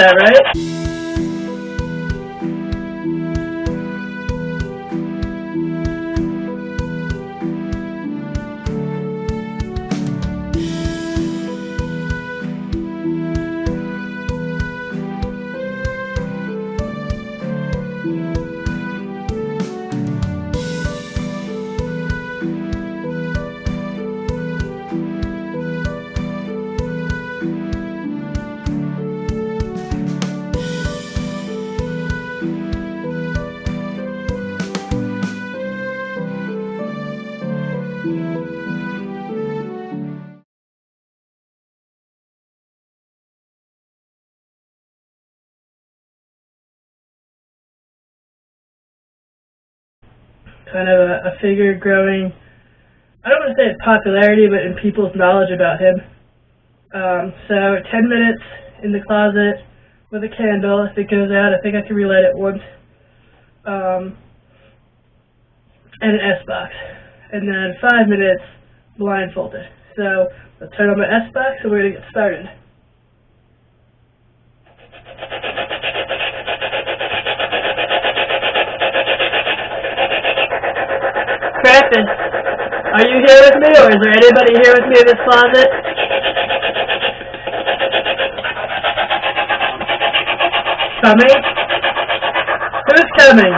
that, right? Kind of a figure growing, I don't want to say in popularity, but in people's knowledge about him. So 10 minutes in the closet with a candle. If it goes out, I think I can relight it once. And an S-box. And then 5 minutes blindfolded. So I'll turn on my S-box and we're going to get started. Krampus, are you here with me, or is there anybody here with me in this closet? Coming? Who's coming?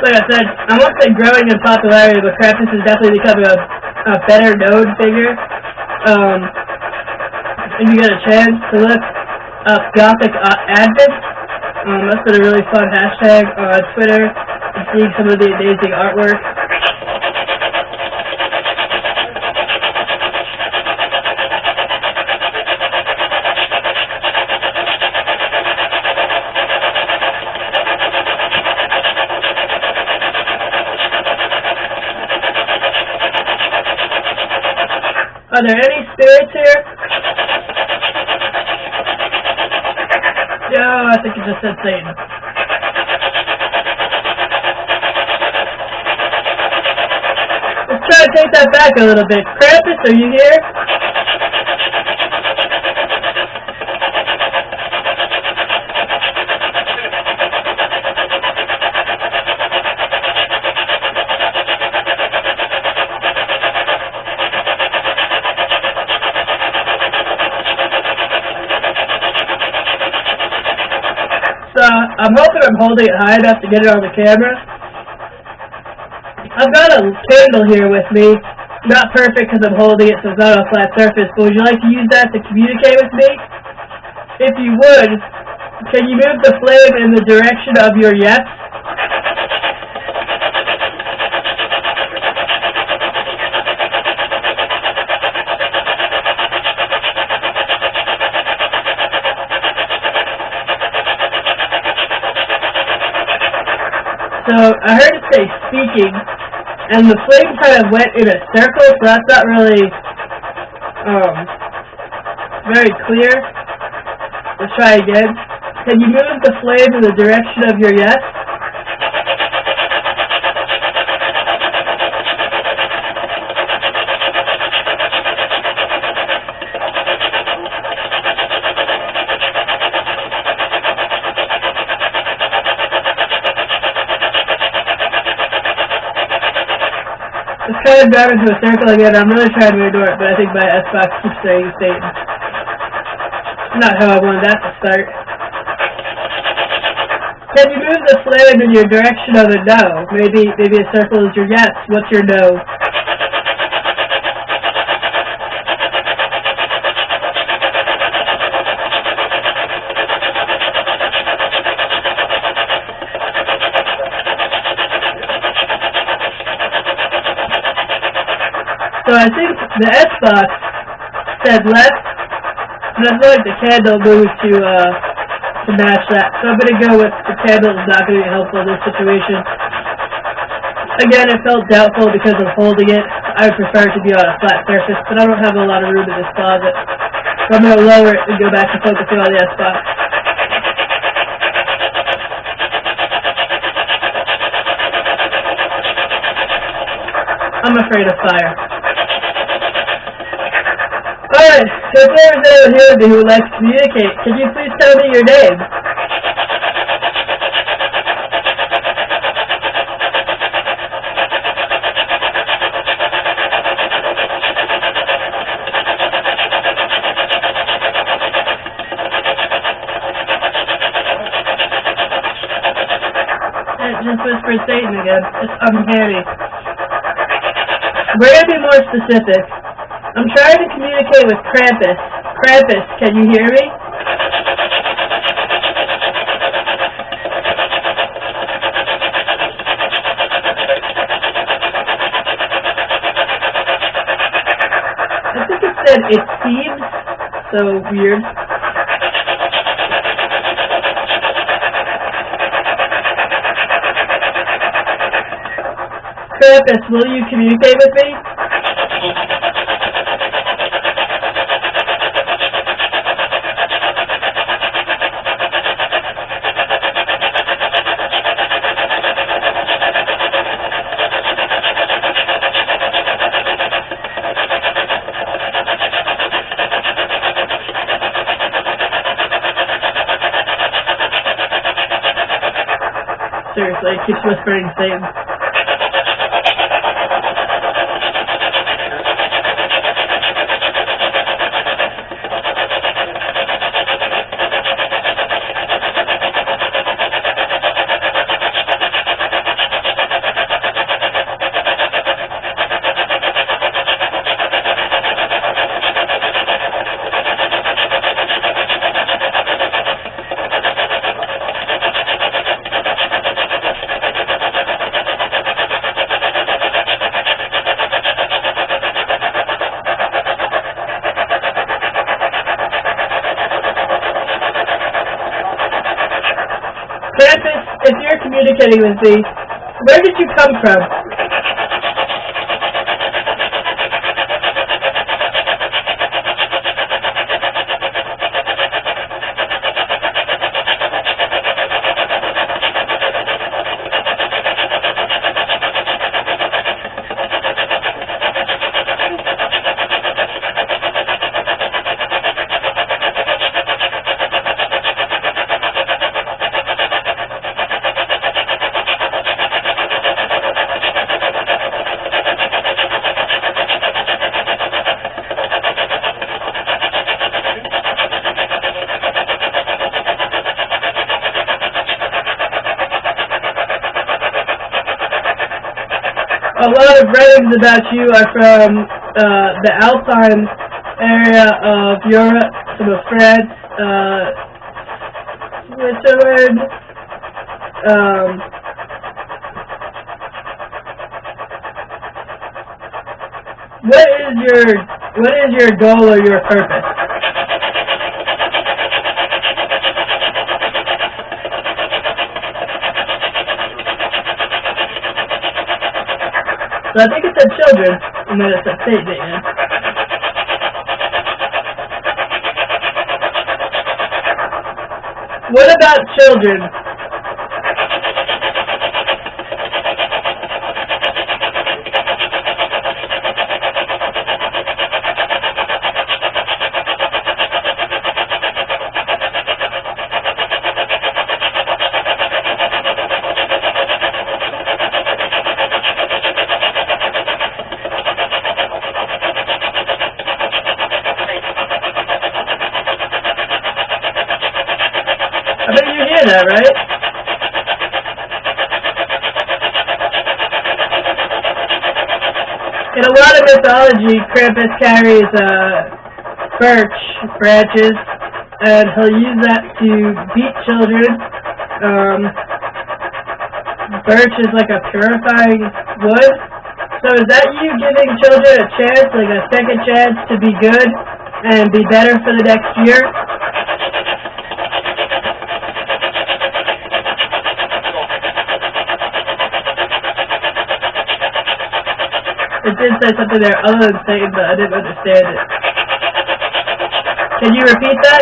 Like I said, I won't say growing in popularity, but Krampus is definitely becoming a better known figure. If you get a chance to look up Gothic Advent, that's been a really fun hashtag on Twitter, and seeing some of the amazing artwork. Are there any spirits here? No, I think it just said Satan. Let's try to take that back a little bit. Krampus, are you here? I'm hoping I'm holding it high enough to get it on the camera. I've got a candle here with me. Not perfect because I'm holding it, so it's not on a flat surface, but would you like to use that to communicate with me? If you would, can you move the flame in the direction of your yes? So I heard it say speaking, and the flame kind of went in a circle, so that's not really very clear. Let's try again. Can you move the flame in the direction of your yes? It's kind of got into a circle again. I'm really trying to ignore it, but I think my S-box keeps saying Satan. Not how I wanted that to start. Can you move the flame in your direction of a no? Maybe a circle is your yes. What's your no? So I think the S-box said left, and I feel like the candle moved to match that. So I'm going to go with the candle is not going to be helpful in this situation. Again, it felt doubtful because of holding it. I would prefer it to be on a flat surface, but I don't have a lot of room in this closet. So I'm going to lower it and go back to focusing on the S-box. I'm afraid of fire. Alright, if there is anyone here with me who would like to communicate, can you please tell me your name? Just whispered Satan again. It's uncanny. We're going to be more specific. I'm trying to communicate with Krampus. Krampus, can you hear me? I think it said it seems so weird. Krampus, will you communicate with me? Seriously, it keeps whispering Satan. Krampus, if you're communicating with me, where did you come from? A lot of writings about you are from the Alpine area of Europe, some of France, Switzerland. What is your goal or your purpose? So I think it said children, and then it said Satan at the end. What about children? I bet you hear that, right? In a lot of mythology, Krampus carries birch branches, and he'll use that to beat children. Birch is like a purifying wood. So is that you giving children a chance, like a second chance to be good and be better for the next year? It did say something there other than Satan, but I didn't understand it. Can you repeat that?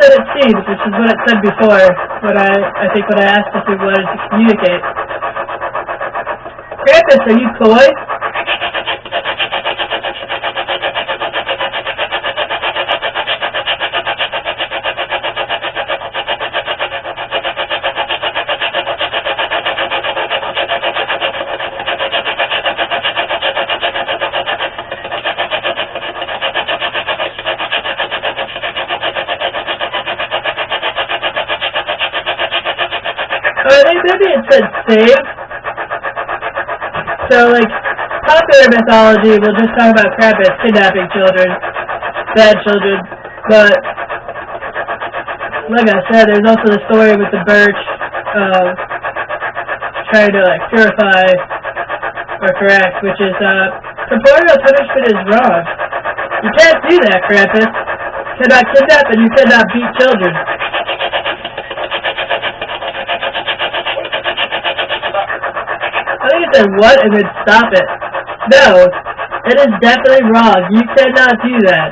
said it seems, which is what it said before, when I think when I asked if it wanted to communicate. Krampus, are you coy? I think maybe it said save. So, like, popular mythology will just talk about Krampus kidnapping children, bad children, but, like I said, there's also the story with the birch, trying to, like, purify or correct, which is, corporeal punishment is wrong. You can't do that, Krampus. You cannot kidnap and you cannot beat children. I think it said what and then stop it. No, it is definitely wrong. You cannot do that.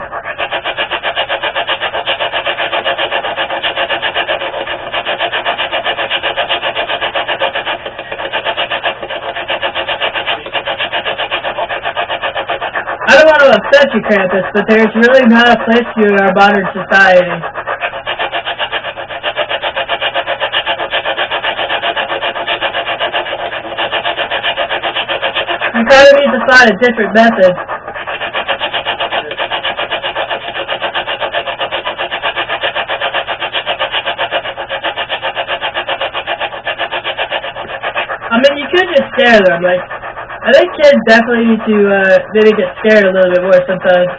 I don't want to upset you, Krampus, but there's really not a place for you in our modern society. You kind of need to find a different method. I mean, you could just scare them. Like, I think kids definitely need to maybe get scared a little bit more sometimes.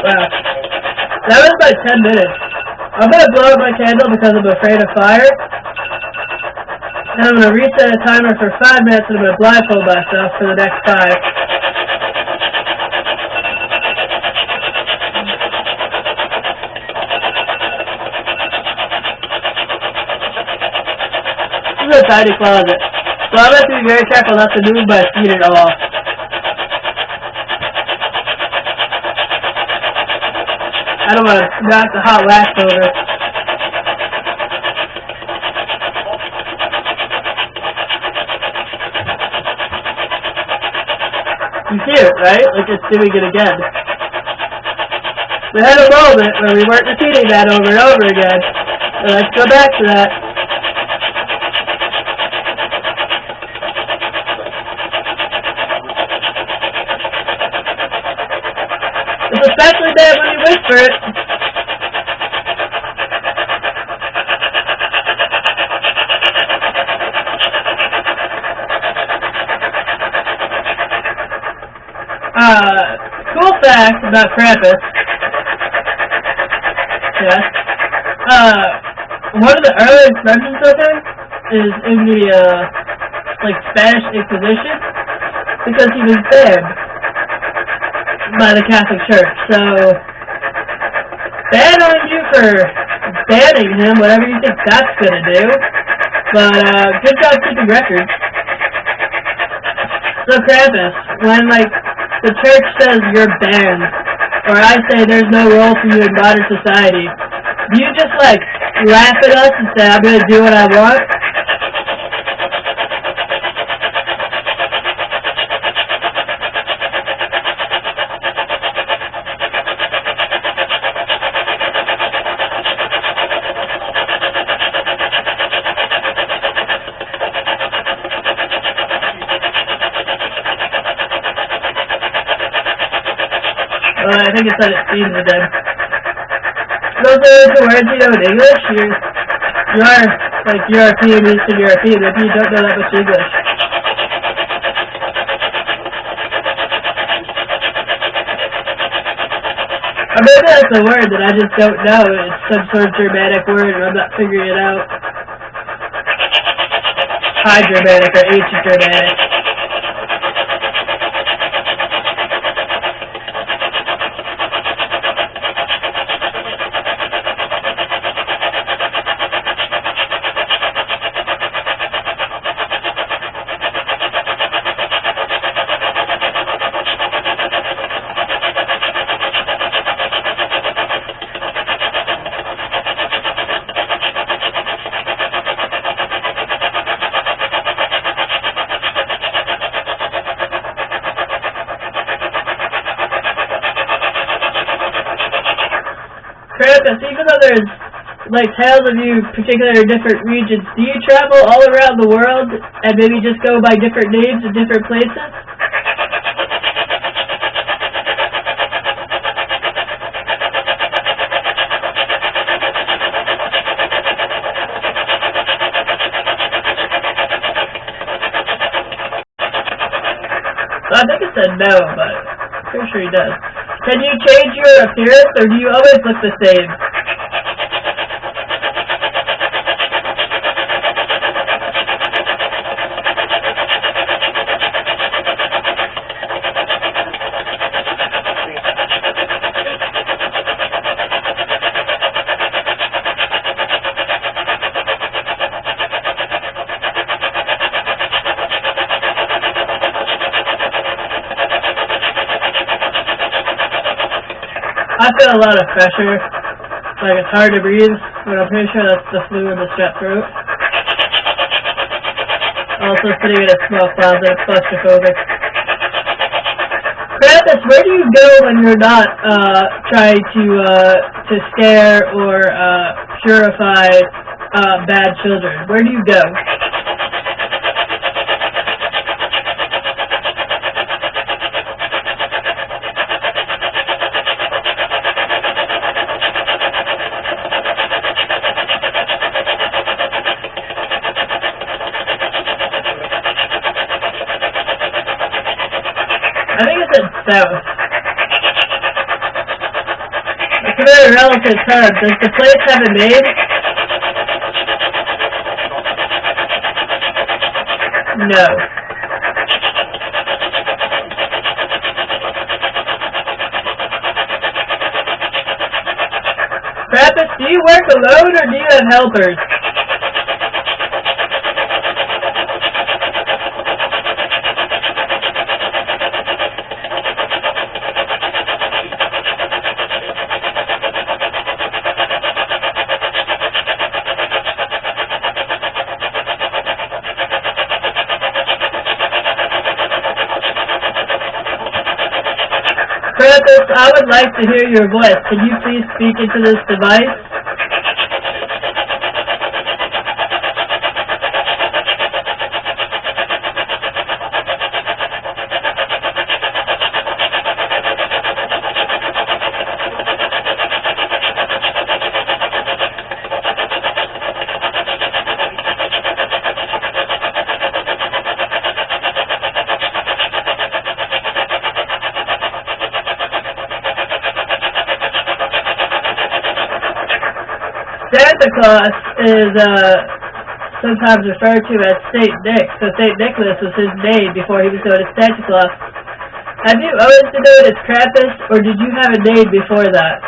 Wow. That was like 10 minutes. I'm going to blow up my candle because I'm afraid of fire. And I'm going to reset a timer for 5 minutes and I'm going to blindfold myself for the next 5. This is a tiny closet, so I'm going to have to be very careful not to move my feet at all. I don't want to knock the hot wax over. You hear it, right? Like it's doing it again. We had a moment where we weren't repeating that over and over again. So let's go back to that. It's especially bad when you whisper it. Cool fact about Krampus. Yes. One of the earliest mentions of him is in the, like, Spanish Inquisition, because he was banned by the Catholic Church. So, bad on you for banning him, whatever you think that's gonna do. But, good job keeping records. So, Krampus, when, like, the church says you're banned, or I say there's no role for you in modern society, do you just, like, laugh at us and say, I'm going to do what I want? I think it said it seems again. Those are the words you know in English. You are like European, Eastern European, if you don't know that much English. Or maybe that's a word that I just don't know. It's some sort of Germanic word and I'm not figuring it out. High Germanic or Ancient Germanic. Krampus, even though there's like tales of you particularly in different regions, do you travel all around the world and maybe just go by different names in different places? I think it said no, but I'm pretty sure he does. Can you change your appearance, or do you always look the same? I feel a lot of pressure, like it's hard to breathe, but I'm pretty sure that's the flu and the strep throat. Also sitting in a small closet, claustrophobic. Krampus, where do you go when you're not trying to scare or purify bad children? Where do you go? I think it said south. It's a very relative term. Does the place have a name? No. Krampus, do you work alone or do you have helpers? Krampus, I would like to hear your voice. Can you please speak into this device? Santa Claus is sometimes referred to as Saint Nick, so Saint Nicholas was his name before he was known as Santa Claus. Have you always been known as Krampus, or did you have a name before that?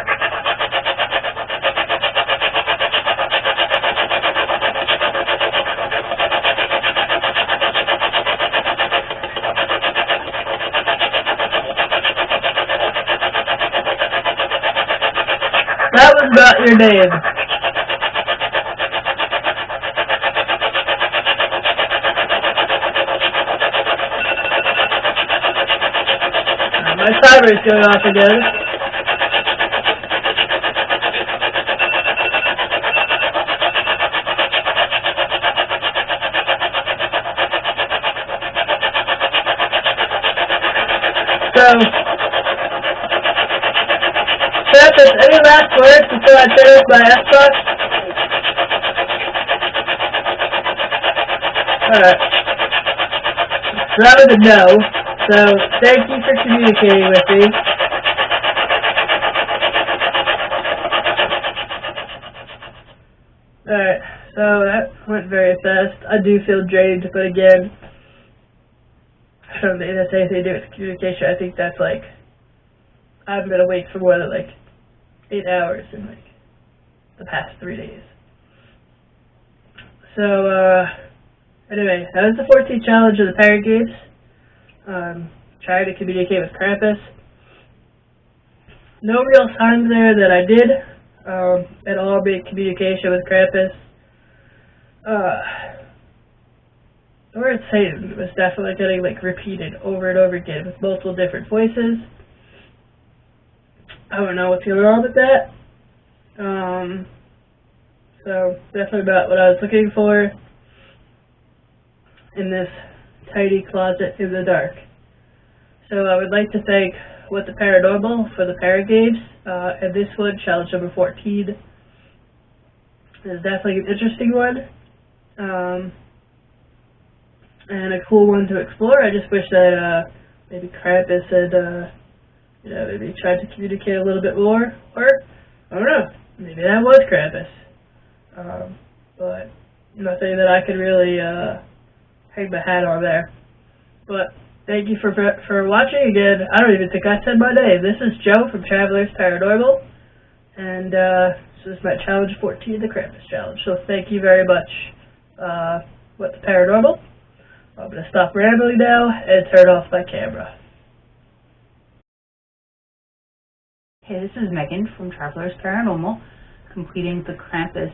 That was not your name. My timer is going off again. So, Krampus, any last words before I finish my Xbox? Alright. That was a no. So, thank you for communicating with me. Alright, so that went very fast. I do feel drained, but again, I don't think that's anything to do with communication. I think that's like, I've been awake for more than like 8 hours in like the past 3 days. So, anyway, that was the 14th challenge of the paragames. Trying to communicate with Krampus. No real signs there that I did at all make communication with Krampus. The word Satan was definitely getting like repeated over and over again with multiple different voices. I don't know what's going on with that. So definitely about what I was looking for in this tidy closet in the dark. So I would like to thank What the Paranormal for the paragames, and this one, challenge number 14, is definitely an interesting one, and a cool one to explore. I just wish that maybe Krampus had, maybe tried to communicate a little bit more, or, I don't know, maybe that was Krampus. But nothing that I could really hang my hat on there. But thank you for watching again. I don't even think I said my name. This is Joe from Travelers Paranormal, and this is my challenge 14, the Krampus challenge. So thank you very much, What the Paranormal. I'm going to stop rambling now and turn off my camera. Hey, this is Megan from Travelers Paranormal, completing the Krampus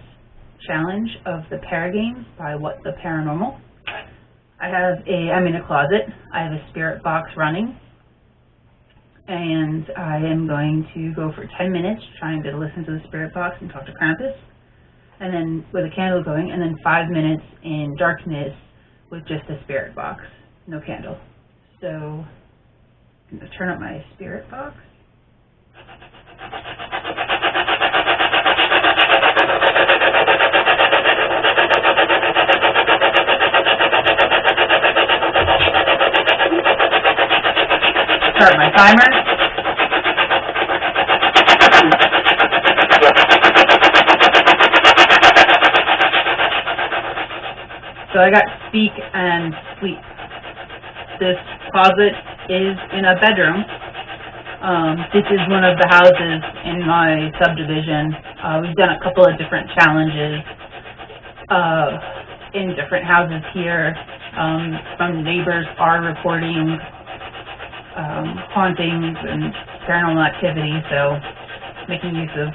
challenge of the paragames by What the Paranormal. I'm in a closet. I have a spirit box running, and I am going to go for 10 minutes trying to listen to the spirit box and talk to Krampus, and then with a candle going, and then 5 minutes in darkness with just a spirit box, no candle. So I'm going to turn up my spirit box. Start my timer. So I got speak and sleep. This closet is in a bedroom. This is one of the houses in my subdivision. We've done a couple of different challenges in different houses here. Some neighbors are reporting hauntings and paranormal activity, so making use of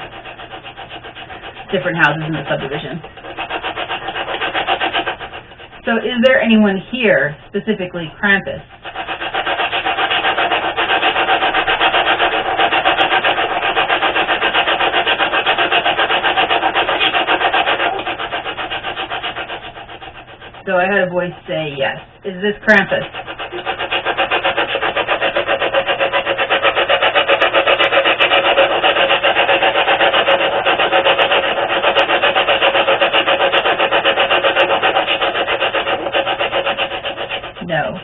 different houses in the subdivision. So is there anyone here, specifically Krampus? So I had a voice say yes. Is this Krampus? No.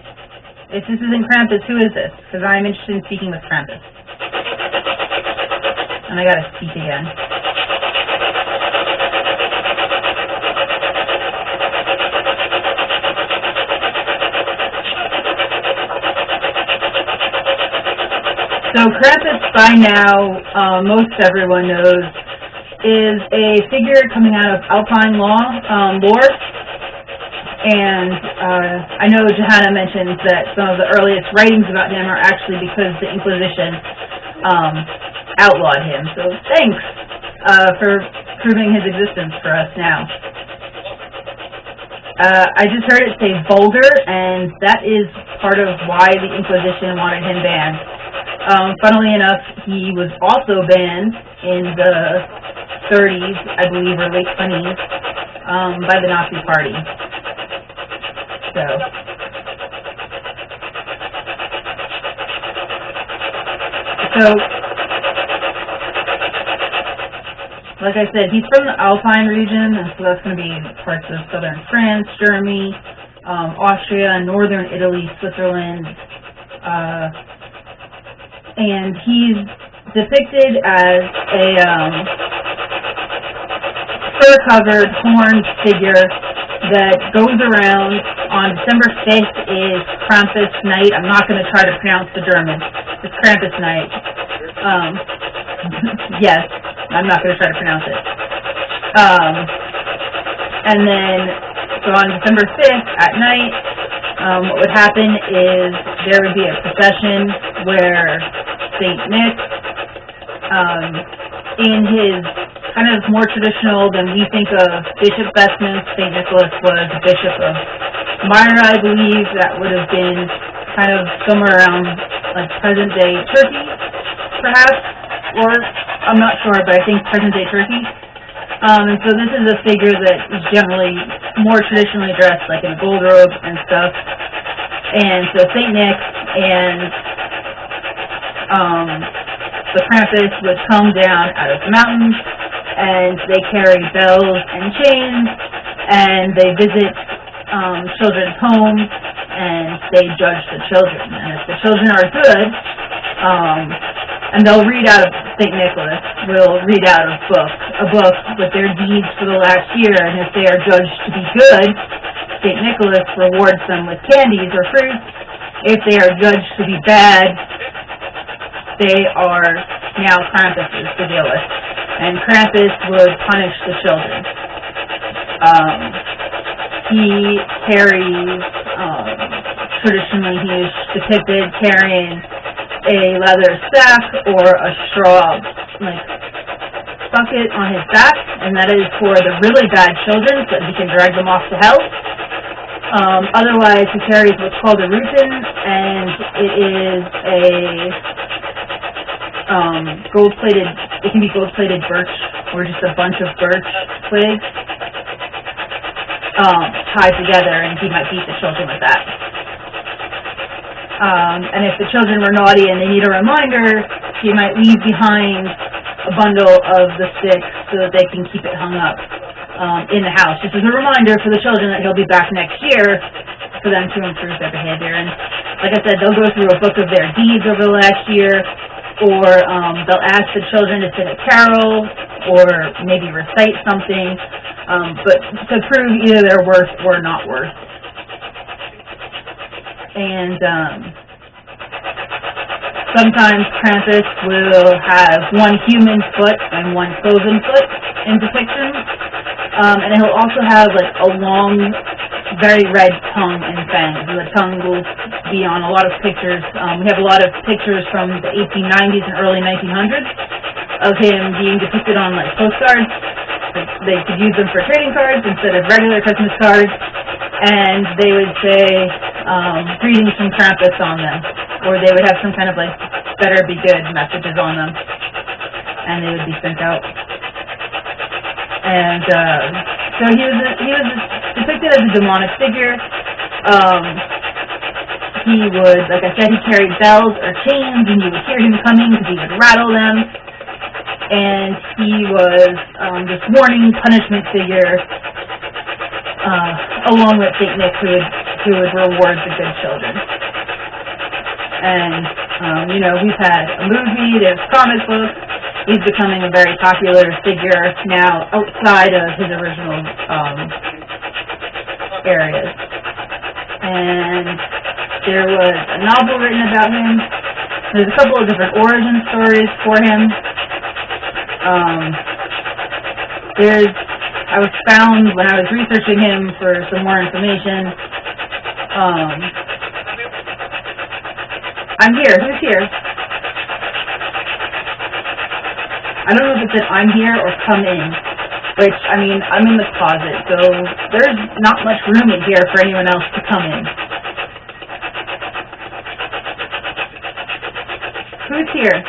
If this isn't Krampus, who is this? Because I'm interested in speaking with Krampus. And I gotta speak again. So Krampus, by now, most everyone knows, is a figure coming out of Alpine lore. And I know Johanna mentions that some of the earliest writings about him are actually because the Inquisition outlawed him. So thanks for proving his existence for us now. I just heard it say vulgar, and that is part of why the Inquisition wanted him banned. Funnily enough, he was also banned in the 30s, I believe, or late 20s, by the Nazi Party. So, like I said, he's from the Alpine region, and so that's going to be parts of southern France, Germany, Austria, northern Italy, Switzerland, and he's depicted as a fur-covered, horned figure that goes around. On December 5th is Krampus night. I'm not going to try to pronounce the German. It's Krampus night. Yes, I'm not going to try to pronounce it. And then, so on December 5th at night, what would happen is there would be a procession where St. Nick, in his kind of more traditional than we think of bishop vestments, St. Nicholas was a bishop of Myra, I believe. That would have been kind of somewhere around like present-day Turkey, perhaps, or I'm not sure, but I think present-day Turkey. And so this is a figure that is generally more traditionally dressed, like in a gold robe and stuff. And so Saint Nick and the Krampus would come down out of the mountains, and they carry bells and chains, and they visit children's homes, and they judge the children. And if the children are good, and they'll read out of, St. Nicholas will read out of a book with their deeds for the last year, and if they are judged to be good, St. Nicholas rewards them with candies or fruits. If they are judged to be bad, they are now Krampuses to deal with. And Krampus would punish the children. He carries, traditionally he is depicted carrying a leather sack or a straw, like, bucket on his back, and that is for the really bad children so that he can drag them off to hell. Otherwise, he carries what's called a rutin, and it is a gold-plated, it can be gold-plated birch, or just a bunch of birch twigs tied together, and he might beat the children with that. And if the children were naughty and they need a reminder, he might leave behind a bundle of the sticks so that they can keep it hung up in the house, just as a reminder for the children that he'll be back next year for them to improve their behavior. And like I said, they'll go through a book of their deeds over the last year, or they'll ask the children to sing a carol or maybe recite something, but to prove either their worth or not worth. And sometimes Krampus will have one human foot and one cloven foot in depictions, and he'll also have like a long, very red tongue and fangs, and the tongue will be on a lot of pictures. We have a lot of pictures from the 1890s and early 1900s of him being depicted on like postcards. They could use them for trading cards instead of regular Christmas cards, and they would say greetings from Krampus on them, or they would have some kind of like better be good messages on them, and they would be sent out. And so he was depicted as a demonic figure. He would, like I said, he carried bells or chains, and you would hear him coming because he would rattle them. And he was this warning punishment figure, along with Saint Nick, who would reward the good children. And we've had a movie, there's comic books. He's becoming a very popular figure now outside of his original areas. And there was a novel written about him. There's a couple of different origin stories for him. I was found when I was researching him for some more information. I'm here. Who's here? I don't know if it said I'm here or come in, which, I mean, I'm in the closet, so there's not much room in here for anyone else to come in. Who's here?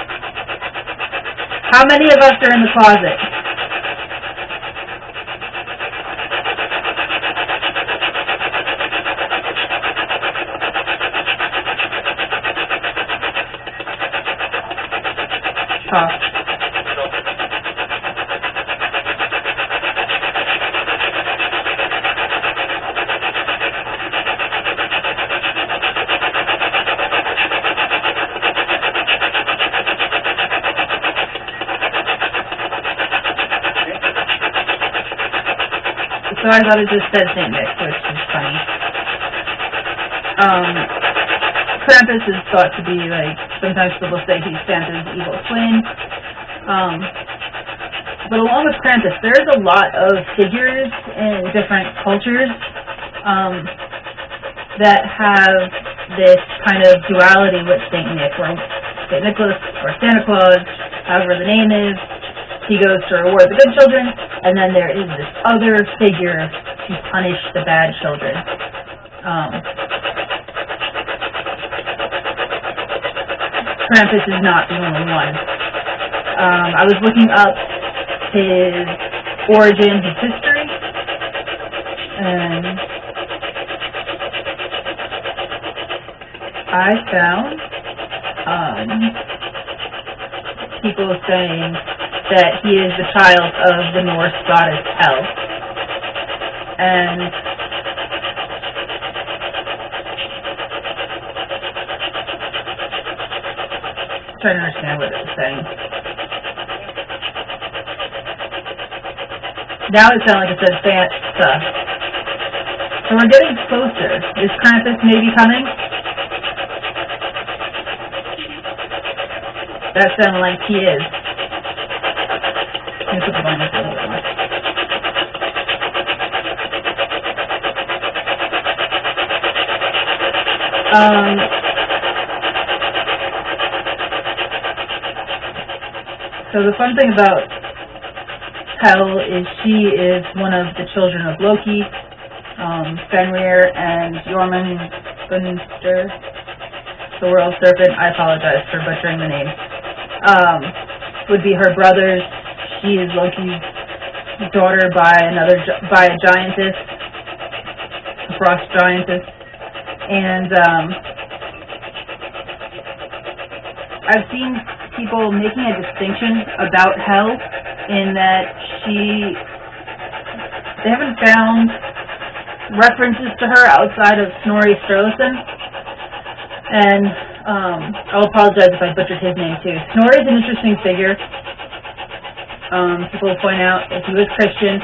How many of us are in the closet? Talk. So I thought it just said St. Nick, which is funny. Krampus is thought to be, like, sometimes people say he's Santa's evil twin. But along with Krampus, there's a lot of figures in different cultures that have this kind of duality with St. Nick, or St. Nicholas, or Santa Claus, however the name is. He goes to reward the good children, and then there is this other figure to punish the bad children. Krampus is not the only one. I was looking up his origin, his history, and I found people saying that he is the child of the Norse goddess Hel. And I'm trying to understand what it was saying. Now it sounds like it says Santa. So we're getting closer. Is Krampus maybe coming? That sounded like he is. Let me put the volume up a little bit more. So the fun thing about Hel is she is one of the children of Loki, Fenrir, and Jormungandr, the world serpent. I apologize for butchering the name. Would be her brothers. She is Loki's daughter by a giantess, a frost giantess, and I've seen people making a distinction about Hel in that they haven't found references to her outside of Snorri Sturluson, and I'll apologize if I butchered his name too. Snorri is an interesting figure. People point out that he was Christian.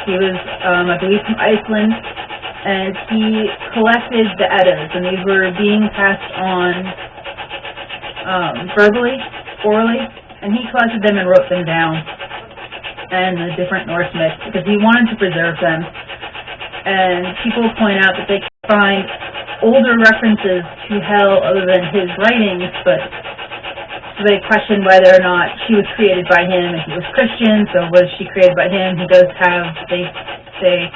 He was, I believe, from Iceland, and he collected the Eddas, and these were being passed on verbally, orally, and he collected them and wrote them down, and the different Norse myths, because he wanted to preserve them. And people point out that they find older references to Hel other than his writings, but they question whether or not she was created by him, and he was Christian, so was she created by him? He does have, they say,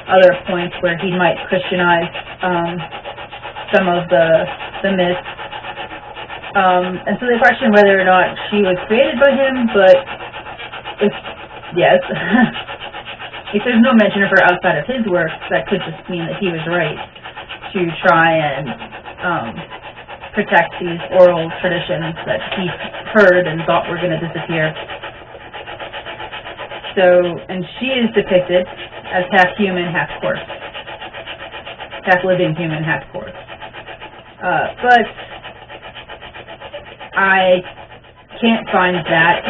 other points where he might Christianize some of the myths. And so they question whether or not she was created by him, but yes. If there's no mention of her outside of his work, that could just mean that he was right to try and protect these oral traditions that he heard and thought were going to disappear. So, and she is depicted as half human, half corpse. Half living human, half corpse. But I can't find that,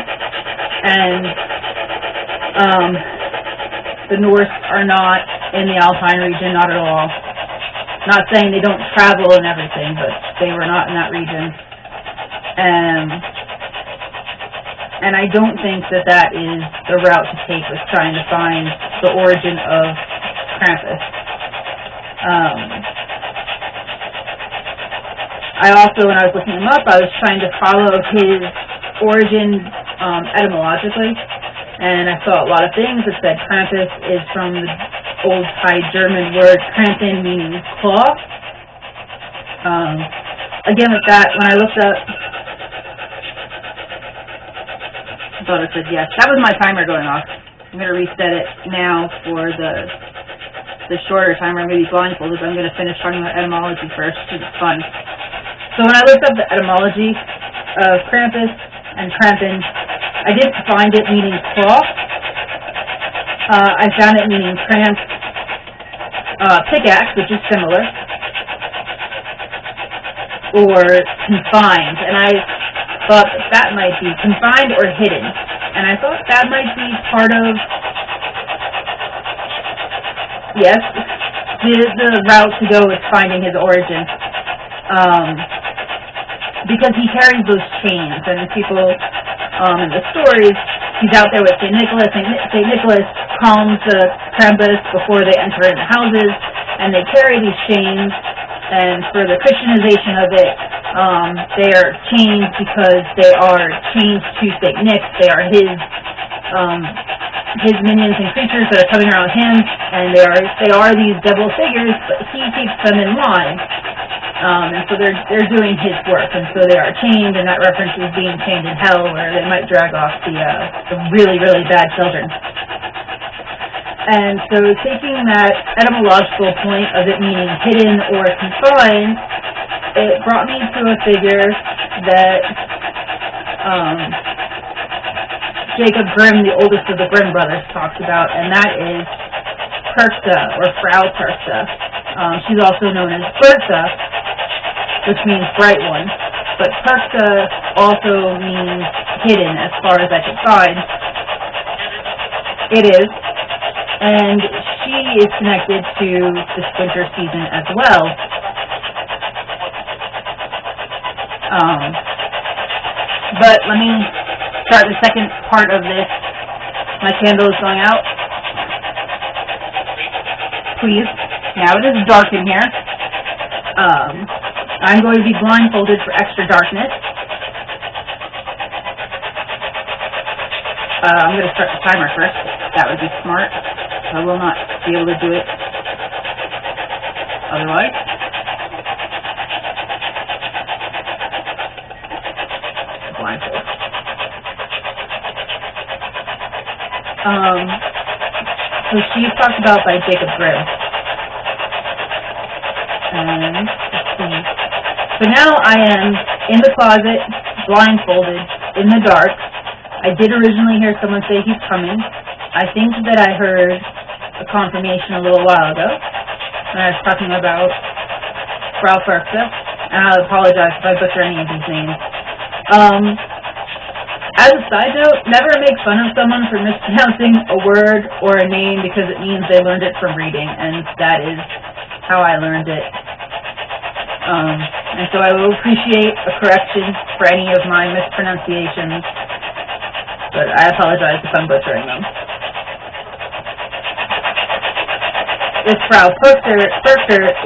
and the Norse are not in the Alpine region, not at all. Not saying they don't travel and everything, but they were not in that region. And I don't think that that is the route to take with trying to find the origin of Krampus. I also, when I was looking him up, I was trying to follow his origin etymologically, and I saw a lot of things that said Krampus is from the old High German word Krampen, meaning claw. Again, with that, when I looked up, I thought it said yes. That was my timer going off. I'm going to reset it now for the shorter timer. I'm going to be blindfolded, but I'm going to finish talking about etymology first because it's fun. So when I looked up the etymology of Krampus and Krampen, I didn't find it meaning claw. I found it meaning cramp, pickaxe, which is similar, or confined. And I thought that might be confined or hidden. And I thought that might be part of, yes, the route to go is finding his origin. Because he carries those chains, and people in the stories, he's out there with St. Nicholas. St. Nicholas calms the Krampus before they enter into houses, and they carry these chains, and for the Christianization of it, they are chained because they are chained to St. Nick. They are his minions and creatures that are coming around him, and they are these devil figures, but he keeps them in line. And so they're doing his work, and so they are chained, and that references being chained in hell, where they might drag off the really, really bad children. And so taking that etymological point of it meaning hidden or confined, it brought me to a figure that Jacob Grimm, the oldest of the Grimm brothers, talks about, and that is Perkta, or Frau Perkta. She's also known as Bertha, which means bright one, but Perkta also means hidden, as far as I could find. It is, and she is connected to this winter season as well. But let me start the second part of this. My candle is going out. Please. Now it is dark in here. I'm going to be blindfolded for extra darkness. I'm going to start the timer first. That would be smart. I will not be able to do it otherwise. Blindfold. So she's talked about by Jacob Grimm. And let's see. So now I am in the closet, blindfolded, in the dark. I did originally hear someone say he's coming. I think that I heard a confirmation a little while ago when I was talking about Frau Perkta, and I apologize if I butcher any of these names. As a side note, never make fun of someone for mispronouncing a word or a name because it means they learned it from reading, and that is how I learned it. And so I will appreciate a correction for any of my mispronunciations, but I apologize if I'm butchering them. If Frau Perkta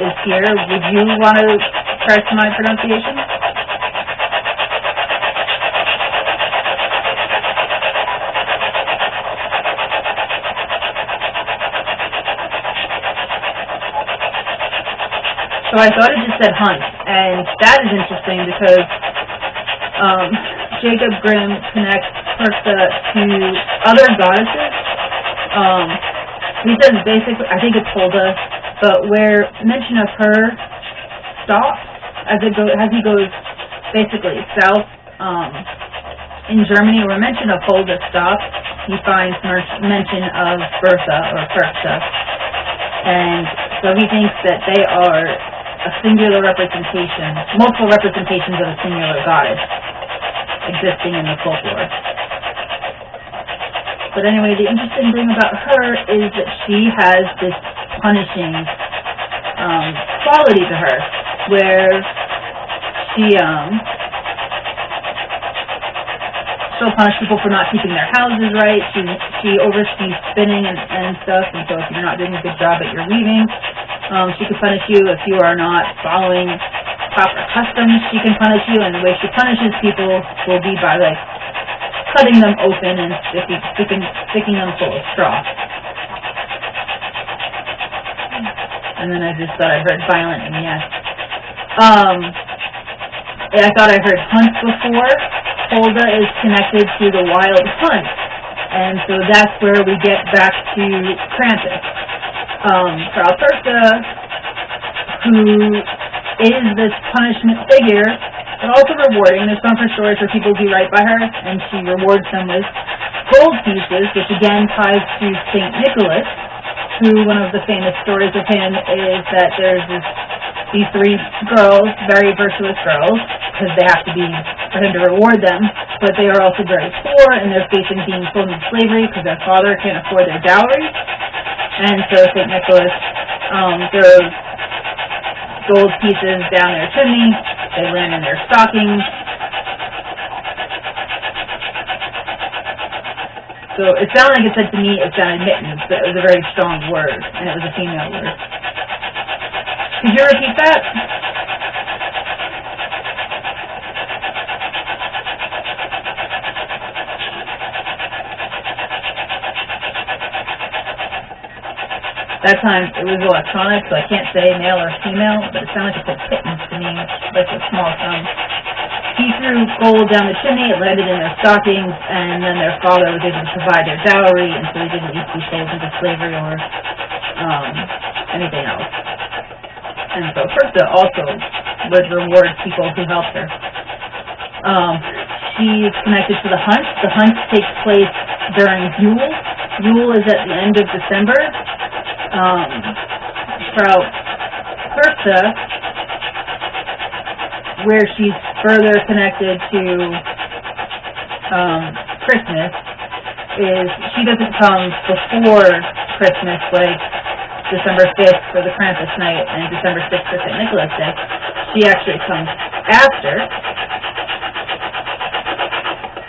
is here, would you want to correct my pronunciation? So I thought it just said hunt, and that is interesting because Jacob Grimm connects Perkta to other goddesses. He says basically, I think it's Holda, but where mention of her stops as he goes basically south in Germany, where mention of Holda stops, he finds mention of Bertha or Perkta, and so he thinks that they are a singular representation, multiple representations of a singular goddess existing in the folklore. But anyway, the interesting thing about her is that she has this punishing quality to her, where she'll punish people for not keeping their houses right. She oversees spinning and stuff, and so if you're not doing a good job at your weaving, she can punish you. If you are not following proper customs, she can punish you, and the way she punishes people will be by like cutting them open and sticking them full of straw. And then I just thought I heard violent and yes. I thought I heard hunt before. Holda is connected to the wild hunt, and so that's where we get back to Krampus. Frau Perkta, who is this punishment figure, but also rewarding. There's some of her stories where people do right by her, and she rewards them with gold pieces, which again ties to St. Nicholas, who one of the famous stories of him is that there's these three girls, very virtuous girls, because they have to be for him to reward them, but they are also very poor, and they're facing being sold into slavery because their father can't afford their dowry. And so St. Nicholas throws gold pieces down their chimney, they land in their stockings. So it sounded like it said to me, it sounded mittens, but it was a very strong word, and it was a female word. Could you repeat that? That time it was electronic, so I can't say male or female, but it sounded like it said kittens to chimney with a small sum. He threw gold down the chimney, it landed in their stockings, and then their father was able to provide their dowry, and so he didn't need to be sold into slavery or anything else. And so Persa also would reward people who helped her. She's connected to the hunt. The hunt takes place during Yule. Yule is at the end of December. Frau Persa, where she's further connected to Christmas, is she doesn't come before Christmas, like December 5th for the Krampus night and December 6th for St. Nicholas Day. She actually comes after.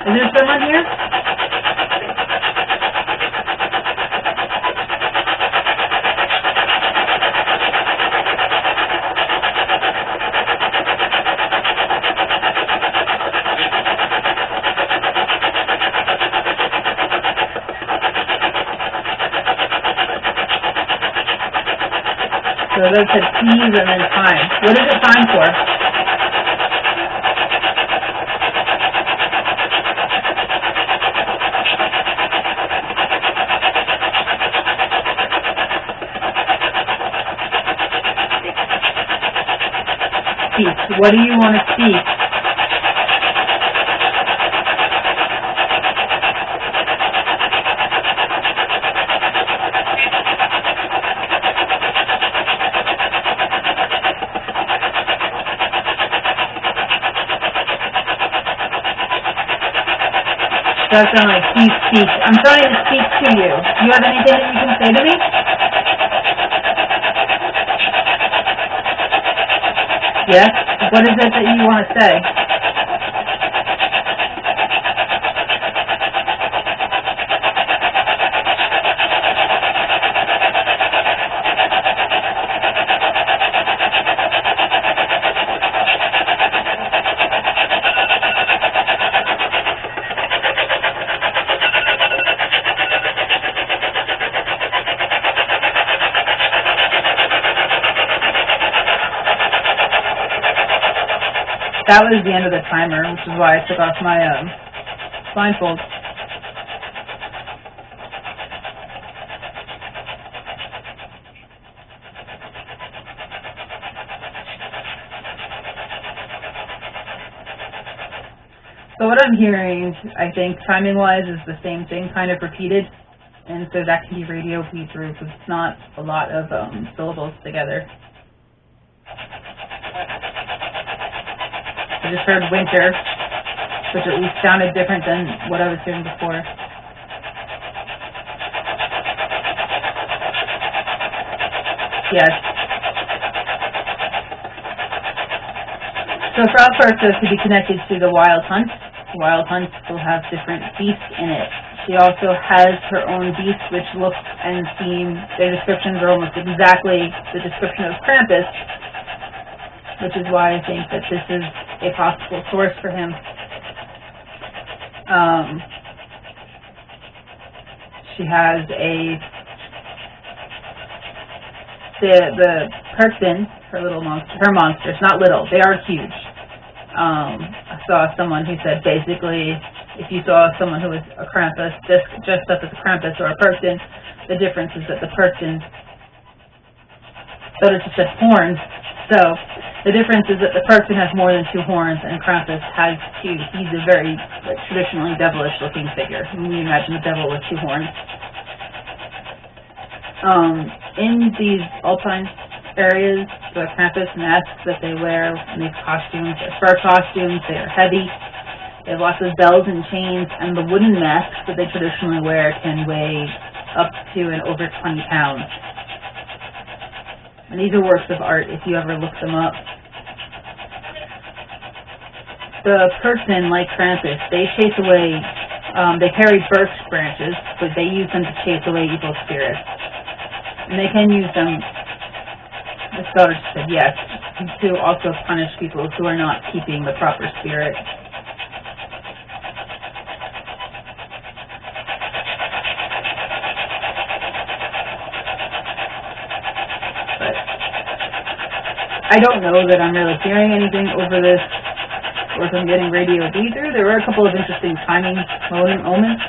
Is there someone here? So those said keys and then time. What is it time for? Speak. What do you want to speak? Does sound like please speak. I'm trying to speak to you. Do you have anything that you can say to me? Yes? What is it that you want to say? That was the end of the timer, which is why I took off my blindfold. So what I'm hearing, I think, timing-wise, is the same thing, kind of repeated, and so that can be radio feed through, because it's not a lot of syllables together. I just heard winter, which at least sounded different than what I was hearing before. Yes. So Frau Persa could be connected to the wild hunt. The wild hunt will have different beasts in it. She also has her own beasts, which look and seem, their descriptions are almost exactly the description of Krampus, which is why I think that this is a possible source for him. She has the person, her monsters, not little, they are huge. I saw someone who said basically, if you saw someone who was a Krampus, dressed up as a Krampus or a person, the difference is that the person, so it just said horns, so the difference is that the person has more than 2 horns and Krampus has 2. He's a very traditionally devilish looking figure. You imagine a devil with 2 horns. In these alpine areas, the Krampus masks that they wear and these costumes are fur costumes. They are heavy. They have lots of bells and chains, and the wooden masks that they traditionally wear can weigh up to and over 20 pounds. And these are works of art if you ever look them up. The person, like Krampus, they chase away, they carry birch branches, but they use them to chase away evil spirits. And they can use them, the scholars said yes, to also punish people who are not keeping the proper spirit. I don't know that I'm really hearing anything over this, or if I'm getting radio D through. There were a couple of interesting timing moments.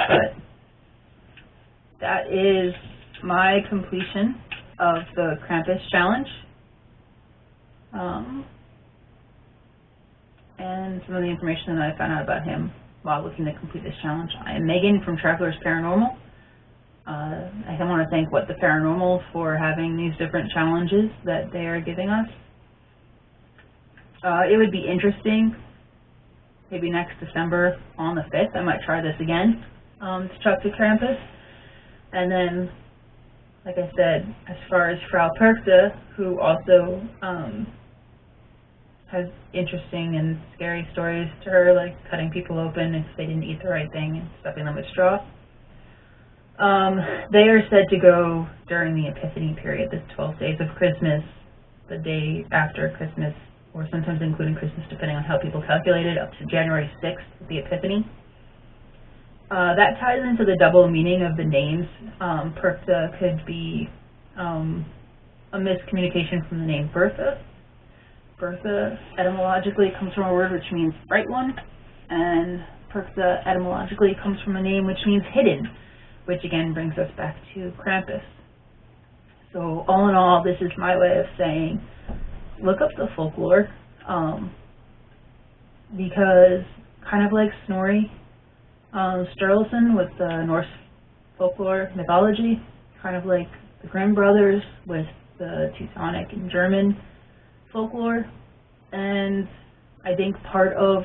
But that is my completion of the Krampus challenge. And some of the information that I found out about him while looking to complete this challenge. I am Megan from Travelers Paranormal. I want to thank the Paranormal for having these different challenges that they are giving us. It would be interesting, maybe next December on the 5th, I might try this again to talk to Krampus. And then, like I said, as far as Frau Perkta, who also has interesting and scary stories to her, like cutting people open if they didn't eat the right thing and stuffing them with straw. They are said to go during the Epiphany period, the 12 days of Christmas, the day after Christmas, or sometimes including Christmas, depending on how people calculate it, up to January 6th, the Epiphany. That ties into the double meaning of the names. Perkta could be a miscommunication from the name Bertha. Bertha etymologically comes from a word which means bright one, and Perkta etymologically comes from a name which means hidden, which again brings us back to Krampus. So all in all, this is my way of saying, look up the folklore, because kind of like Snorri Sturluson with the Norse folklore mythology, kind of like the Grimm brothers with the Teutonic and German folklore, and I think part of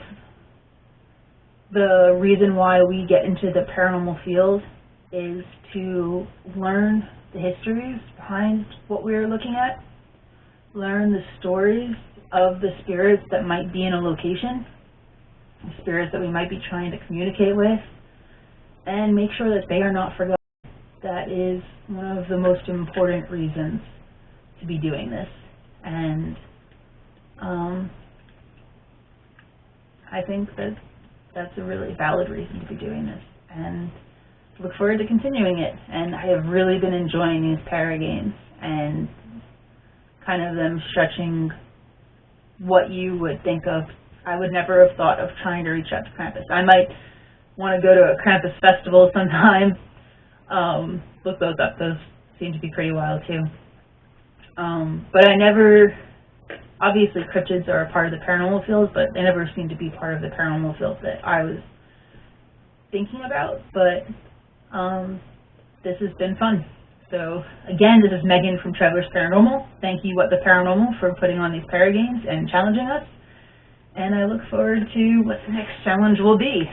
the reason why we get into the paranormal field is to learn the histories behind what we're looking at, learn the stories of the spirits that might be in a location, the spirits that we might be trying to communicate with, and make sure that they are not forgotten. That is one of the most important reasons to be doing this. And I think that that's a really valid reason to be doing this, and look forward to continuing it. And I have really been enjoying these paragames and kind of them stretching what you would think of. I would never have thought of trying to reach out to Krampus. I might want to go to a Krampus festival sometime. Look those up. Those seem to be pretty wild too. But I never, obviously cryptids are a part of the paranormal field, but they never seem to be part of the paranormal field that I was thinking about. But this has been fun. So again, this is Megan from Travelers Paranormal. Thank you, the Paranormal, for putting on these paragames and challenging us. And I look forward to what the next challenge will be.